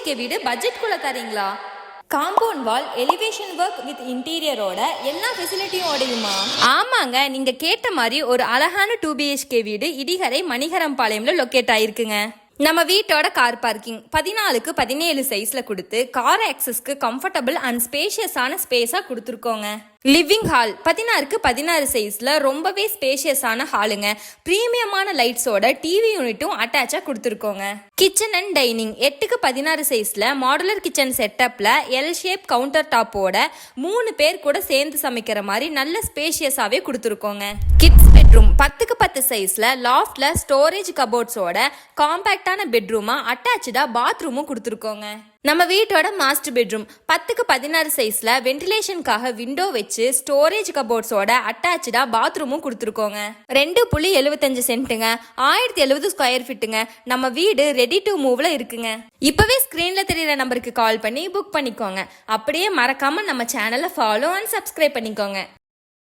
BHK வீடு budget குள்ள தரீங்களா? Compound wall, elevation work with இன்டீரியரோட எல்லா ஃபெசிலிட்டியும் உடையுமா? ஆமாங்க, நீங்க கேட்ட மாதிரி ஒரு அழகான 2 பிஹெச்கே வீடு இடிகரை மணிகரம்பாளையம்ல லொக்கேட் ஆயிருக்குங்க. நம்ம வீட்டோட கார் பார்க்கிங் 14க்கு 17 சைஸ்ல கொடுத்து கார் ஆக்சஸ்க்கு கம்ஃபர்டபுள் அண்ட் ஸ்பேஷியஸான ஸ்பேஸா கொடுத்துருக்கோங்க. லிவிங் ஹால் 16க்கு 16 சைஸ்ல ரொம்பவே ஸ்பேஷியஸான ஹாலுங்க. பிரீமியமான லைட்ஸோட டிவி யூனிட்டும் அட்டாச்சா கொடுத்துருக்கோங்க. கிச்சன் அண்ட் டைனிங் 8க்கு 16 சைஸ்ல மாடுலர் கிச்சன் செட்டப்ல எல் ஷேப் கவுண்டர் டாப்போட 3 பேர் கூட சேர்ந்து சமைக்கிற மாதிரி நல்ல ஸ்பேஷியஸாவே கொடுத்துருக்கோங்க. கிட்ஸ் பெட்ரூம் 10க்கு 10 சைஸ்ல லாஃப்ட்ல ஸ்டோரேஜ் கபோர்ட்ஸோட காம்பாக்டான பெட்ரூமா அட்டாச்சா பாத்ரூமும் கொடுத்துருக்கோங்க. நம்ம வீட்டோட மாஸ்டர் பெட்ரூம் 10க்கு 16 சைஸ்ல வென்டிலேஷனுக்காக விண்டோ வச்சு ஸ்டோரேஜ் கபோர்ட்ஸோட அட்டாச்சா பாத்ரூமும் கொடுத்துருக்கோங்க. 2.75 சென்ட்டுங்க, 1070 ஸ்கொயர் ஃபீட்டுங்க. நம்ம வீடு ரெடி டு மூவ்ல இருக்குங்க. இப்பவே ஸ்கிரீன்ல தெரியற நம்பருக்கு கால் பண்ணி புக் பண்ணிக்கோங்க. அப்படியே மறக்காம நம்ம சேனலை ஃபாலோ அண்ட் சப்ஸ்கிரைப் பண்ணிக்கோங்க.